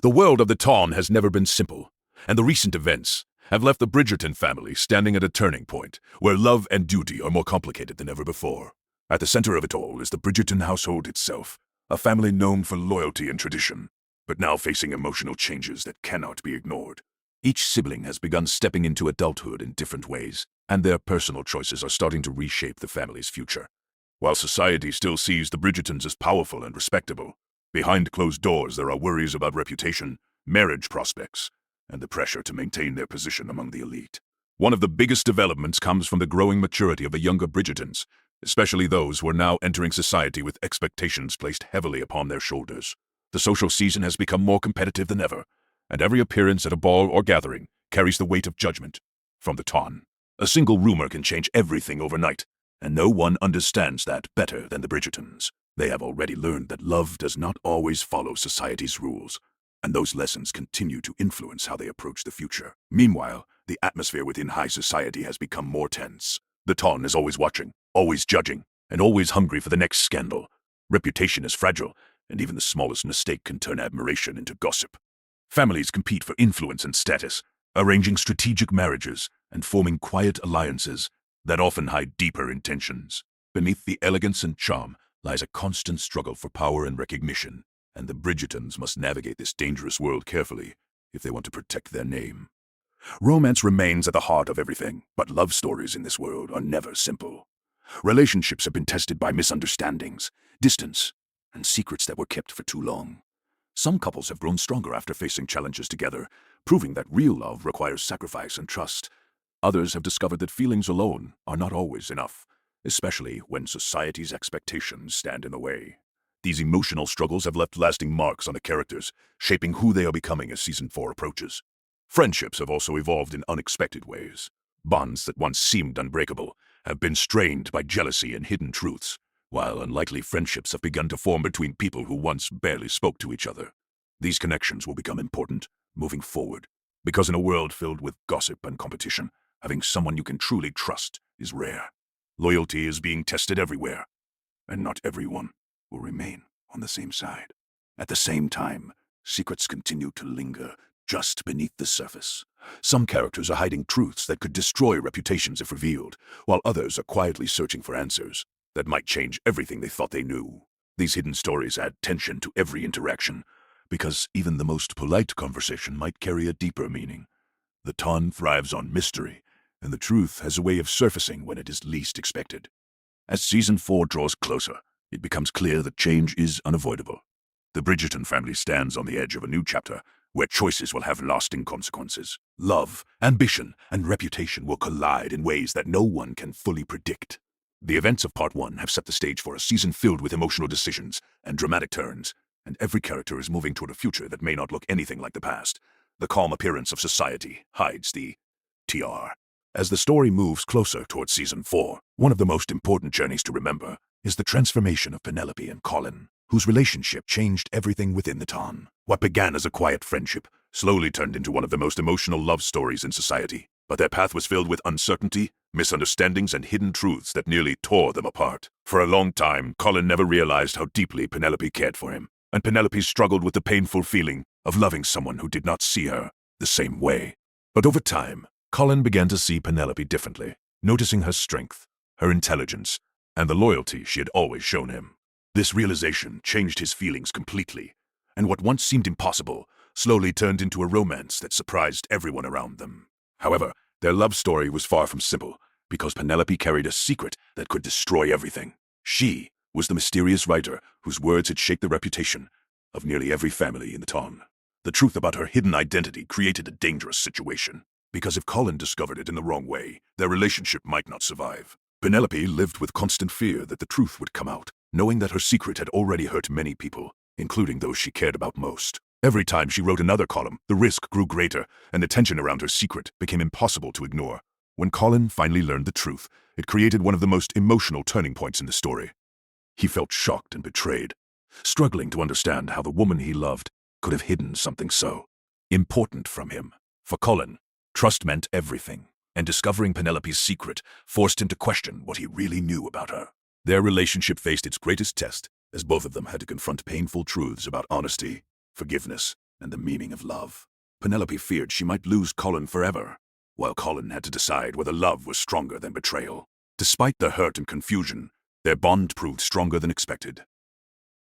The world of the Tawn has never been simple, and the recent events have left the Bridgerton family standing at a turning point where love and duty are more complicated than ever before. At the center of it all is the Bridgerton household itself, a family known for loyalty and tradition, but now facing emotional changes that cannot be ignored. Each sibling has begun stepping into adulthood in different ways, and their personal choices are starting to reshape the family's future. While society still sees the Bridgertons as powerful and respectable, behind closed doors there are worries about reputation, marriage prospects, and the pressure to maintain their position among the elite. One of the biggest developments comes from the growing maturity of the younger Bridgertons, especially those who are now entering society with expectations placed heavily upon their shoulders. The social season has become more competitive than ever, and every appearance at a ball or gathering carries the weight of judgment from the Tawn. A single rumor can change everything overnight, and no one understands that better than the Bridgertons. They have already learned that love does not always follow society's rules, and those lessons continue to influence how they approach the future. Meanwhile, the atmosphere within high society has become more tense. The Tawn is always watching, always judging, and always hungry for the next scandal. Reputation is fragile, and even the smallest mistake can turn admiration into gossip. Families compete for influence and status, arranging strategic marriages and forming quiet alliances that often hide deeper intentions. Beneath the elegance and charm lies a constant struggle for power and recognition, and the Bridgertons must navigate this dangerous world carefully if they want to protect their name. Romance remains at the heart of everything, but love stories in this world are never simple. Relationships have been tested by misunderstandings, distance, and secrets that were kept for too long. Some couples have grown stronger after facing challenges together, proving that real love requires sacrifice and trust. Others have discovered that feelings alone are not always enough, especially when society's expectations stand in the way. These emotional struggles have left lasting marks on the characters, shaping who they are becoming as Season 4 approaches. Friendships have also evolved in unexpected ways. Bonds that once seemed unbreakable have been strained by jealousy and hidden truths, while unlikely friendships have begun to form between people who once barely spoke to each other. These connections will become important moving forward, because in a world filled with gossip and competition, having someone you can truly trust is rare. Loyalty is being tested everywhere, and not everyone will remain on the same side. At the same time, secrets continue to linger just beneath the surface. Some characters are hiding truths that could destroy reputations if revealed, while others are quietly searching for answers that might change everything they thought they knew. These hidden stories add tension to every interaction, because even the most polite conversation might carry a deeper meaning. The Tawn thrives on mystery, and the truth has a way of surfacing when it is least expected. As Season 4 draws closer, it becomes clear that change is unavoidable. The Bridgerton family stands on the edge of a new chapter, where choices will have lasting consequences. Love, ambition, and reputation will collide in ways that no one can fully predict. The events of Part 1 have set the stage for a season filled with emotional decisions and dramatic turns, and every character is moving toward a future that may not look anything like the past. The calm appearance of society hides the TR. As the story moves closer towards Season 4, one of the most important journeys to remember is the transformation of Penelope and Colin, whose relationship changed everything within the Tawn. What began as a quiet friendship slowly turned into one of the most emotional love stories in society. But their path was filled with uncertainty, misunderstandings, and hidden truths that nearly tore them apart. For a long time, Colin never realized how deeply Penelope cared for him, and Penelope struggled with the painful feeling of loving someone who did not see her the same way. But over time, Colin began to see Penelope differently, noticing her strength, her intelligence, and the loyalty she had always shown him. This realization changed his feelings completely, and what once seemed impossible slowly turned into a romance that surprised everyone around them. However, their love story was far from simple, because Penelope carried a secret that could destroy everything. She was the mysterious writer whose words had shaped the reputation of nearly every family in the Tawn. The truth about her hidden identity created a dangerous situation, because if Colin discovered it in the wrong way, their relationship might not survive. Penelope lived with constant fear that the truth would come out, knowing that her secret had already hurt many people, including those she cared about most. Every time she wrote another column, the risk grew greater, and the tension around her secret became impossible to ignore. When Colin finally learned the truth, it created one of the most emotional turning points in the story. He felt shocked and betrayed, struggling to understand how the woman he loved could have hidden something so important from him. For Colin, trust meant everything, and discovering Penelope's secret forced him to question what he really knew about her. Their relationship faced its greatest test, as both of them had to confront painful truths about honesty, forgiveness, and the meaning of love. Penelope feared she might lose Colin forever, while Colin had to decide whether love was stronger than betrayal. Despite the hurt and confusion, their bond proved stronger than expected.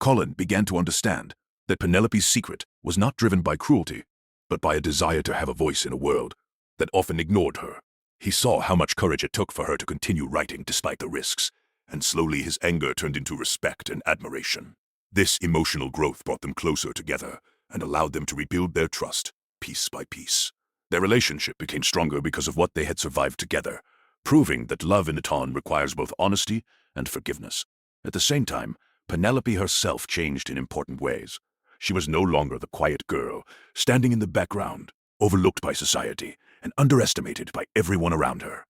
Colin began to understand that Penelope's secret was not driven by cruelty, but by a desire to have a voice in a world that often ignored her. He saw how much courage it took for her to continue writing despite the risks, and slowly his anger turned into respect and admiration. This emotional growth brought them closer together and allowed them to rebuild their trust, piece by piece. Their relationship became stronger because of what they had survived together, proving that love in Eton requires both honesty and forgiveness. At the same time, Penelope herself changed in important ways. She was no longer the quiet girl, standing in the background, overlooked by society and underestimated by everyone around her.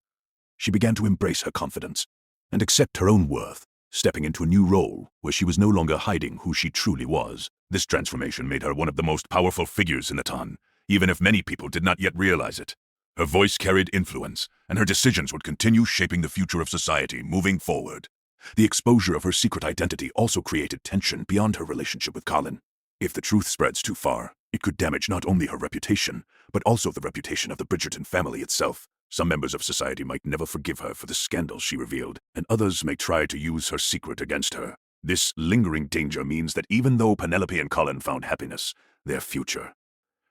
She began to embrace her confidence and accept her own worth, stepping into a new role where she was no longer hiding who she truly was. This transformation made her one of the most powerful figures in Eton, even if many people did not yet realize it. Her voice carried influence, and her decisions would continue shaping the future of society moving forward. The exposure of her secret identity also created tension beyond her relationship with Colin. If the truth spreads too far, it could damage not only her reputation, but also the reputation of the Bridgerton family itself. Some members of society might never forgive her for the scandals she revealed, and others may try to use her secret against her. This lingering danger means that even though Penelope and Colin found happiness, their future.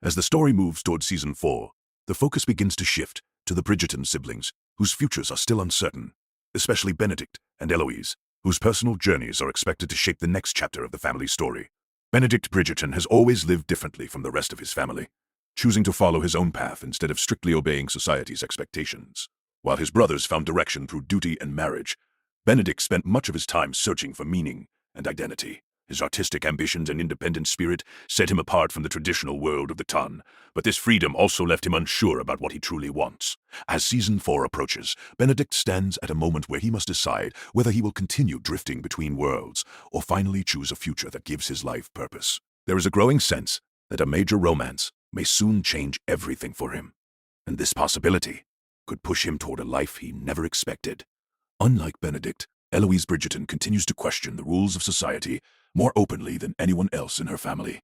As the story moves toward season 4, the focus begins to shift to the Bridgerton siblings, whose futures are still uncertain, especially Benedict and Eloise, whose personal journeys are expected to shape the next chapter of the family story. Benedict Bridgerton has always lived differently from the rest of his family, choosing to follow his own path instead of strictly obeying society's expectations. While his brothers found direction through duty and marriage, Benedict spent much of his time searching for meaning and identity. His artistic ambitions and independent spirit set him apart from the traditional world of the Ton, but this freedom also left him unsure about what he truly wants. As season 4 approaches, Benedict stands at a moment where he must decide whether he will continue drifting between worlds or finally choose a future that gives his life purpose. There is a growing sense that a major romance may soon change everything for him, and this possibility could push him toward a life he never expected. Unlike Benedict, Eloise Bridgerton continues to question the rules of society more openly than anyone else in her family.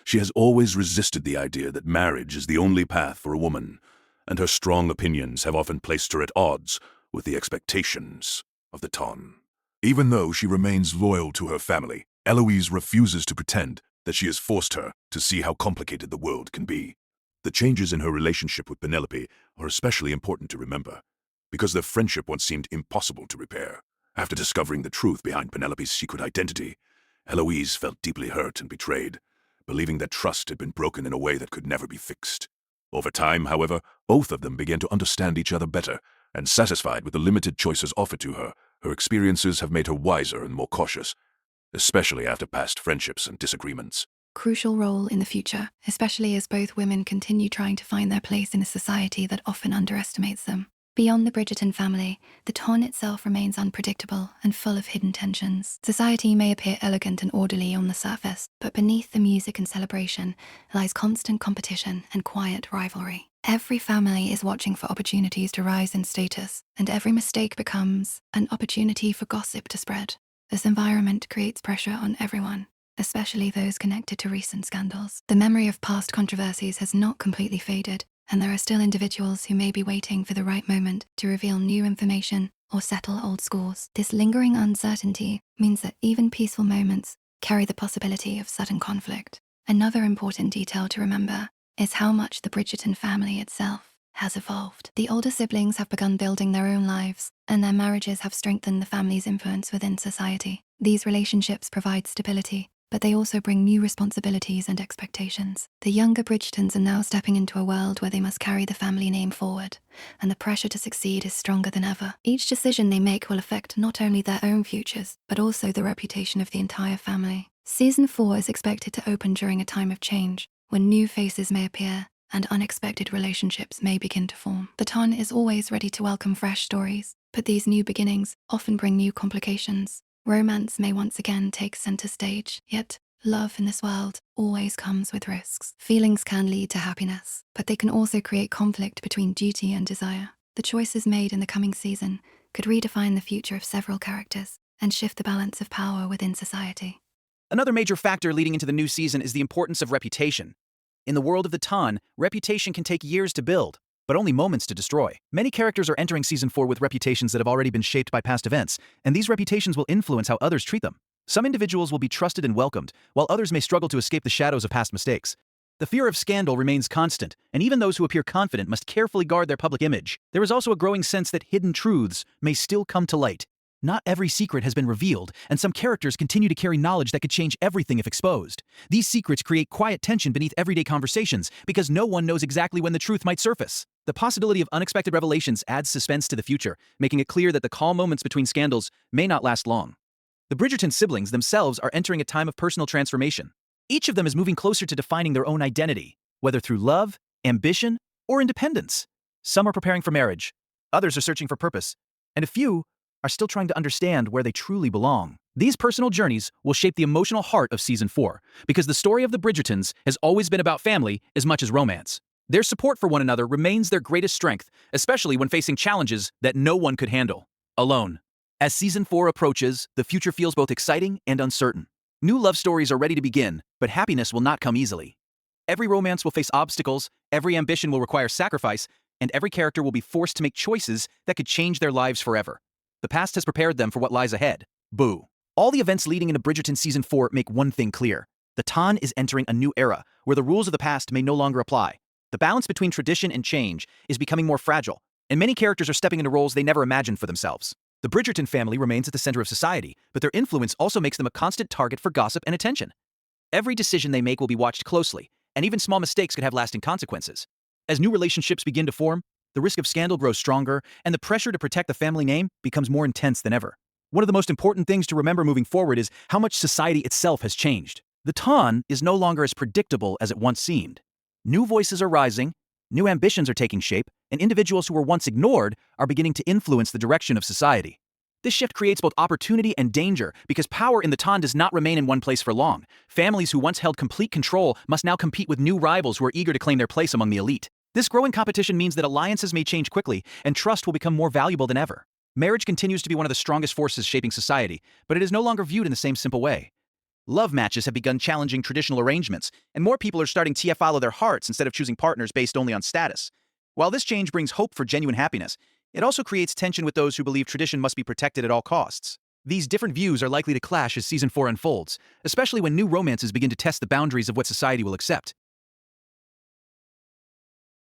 She has always resisted the idea that marriage is the only path for a woman, and her strong opinions have often placed her at odds with the expectations of the Ton. Even though she remains loyal to her family, Eloise refuses to pretend that she has forced her to see how complicated the world can be. The changes in her relationship with Penelope are especially important to remember, because their friendship once seemed impossible to repair. After discovering the truth behind Penelope's secret identity, Eloise felt deeply hurt and betrayed, believing that trust had been broken in a way that could never be fixed. Over time, however, both of them began to understand each other better, and satisfied with the limited choices offered to her, her experiences have made her wiser and more cautious, especially after past friendships and disagreements. Crucial role in the future, especially as both women continue trying to find their place in a society that often underestimates them. Beyond the Bridgerton family, the Ton itself remains unpredictable and full of hidden tensions. Society may appear elegant and orderly on the surface, but beneath the music and celebration lies constant competition and quiet rivalry. Every family is watching for opportunities to rise in status, and every mistake becomes an opportunity for gossip to spread. This environment creates pressure on everyone, especially those connected to recent scandals. The memory of past controversies has not completely faded, and there are still individuals who may be waiting for the right moment to reveal new information or settle old scores. This lingering uncertainty means that even peaceful moments carry the possibility of sudden conflict. Another important detail to remember is how much the Bridgerton family itself has evolved. The older siblings have begun building their own lives, and their marriages have strengthened the family's influence within society. These relationships provide stability, but they also bring new responsibilities and expectations. The younger Bridgertons are now stepping into a world where they must carry the family name forward, and the pressure to succeed is stronger than ever. Each decision they make will affect not only their own futures, but also the reputation of the entire family. Season 4 is expected to open during a time of change, when new faces may appear and unexpected relationships may begin to form. The Ton is always ready to welcome fresh stories, but these new beginnings often bring new complications. Romance may once again take center stage, yet love in this world always comes with risks. Feelings can lead to happiness, but they can also create conflict between duty and desire. The choices made in the coming season could redefine the future of several characters and shift the balance of power within society. Another major factor leading into the new season is the importance of reputation. In the world of the Ton, reputation can take years to build, but only moments to destroy. Many characters are entering Season 4 with reputations that have already been shaped by past events, and these reputations will influence how others treat them. Some individuals will be trusted and welcomed, while others may struggle to escape the shadows of past mistakes. The fear of scandal remains constant, and even those who appear confident must carefully guard their public image. There is also a growing sense that hidden truths may still come to light. Not every secret has been revealed, and some characters continue to carry knowledge that could change everything if exposed. These secrets create quiet tension beneath everyday conversations because no one knows exactly when the truth might surface. The possibility of unexpected revelations adds suspense to the future, making it clear that the calm moments between scandals may not last long. The Bridgerton siblings themselves are entering a time of personal transformation. Each of them is moving closer to defining their own identity, whether through love, ambition, or independence. Some are preparing for marriage, others are searching for purpose, and a few are still trying to understand where they truly belong. These personal journeys will shape the emotional heart of Season 4, because the story of the Bridgertons has always been about family as much as romance. Their support for one another remains their greatest strength, especially when facing challenges that no one could handle alone. As Season 4 approaches, the future feels both exciting and uncertain. New love stories are ready to begin, but happiness will not come easily. Every romance will face obstacles, every ambition will require sacrifice, and every character will be forced to make choices that could change their lives forever. The past has prepared them for what lies ahead. Boo. All the events leading into Bridgerton Season 4 make one thing clear. The Ton is entering a new era, where the rules of the past may no longer apply. The balance between tradition and change is becoming more fragile, and many characters are stepping into roles they never imagined for themselves. The Bridgerton family remains at the center of society, but their influence also makes them a constant target for gossip and attention. Every decision they make will be watched closely, and even small mistakes could have lasting consequences. As new relationships begin to form, the risk of scandal grows stronger, and the pressure to protect the family name becomes more intense than ever. One of the most important things to remember moving forward is how much society itself has changed. The Ton is no longer as predictable as it once seemed. New voices are rising, new ambitions are taking shape, and individuals who were once ignored are beginning to influence the direction of society. This shift creates both opportunity and danger because power in the Ton does not remain in one place for long. Families who once held complete control must now compete with new rivals who are eager to claim their place among the elite. This growing competition means that alliances may change quickly and trust will become more valuable than ever. Marriage continues to be one of the strongest forces shaping society, but it is no longer viewed in the same simple way. Love matches have begun challenging traditional arrangements, and more people are starting to follow their hearts instead of choosing partners based only on status. While this change brings hope for genuine happiness, it also creates tension with those who believe tradition must be protected at all costs. These different views are likely to clash as Season 4 unfolds, especially when new romances begin to test the boundaries of what society will accept.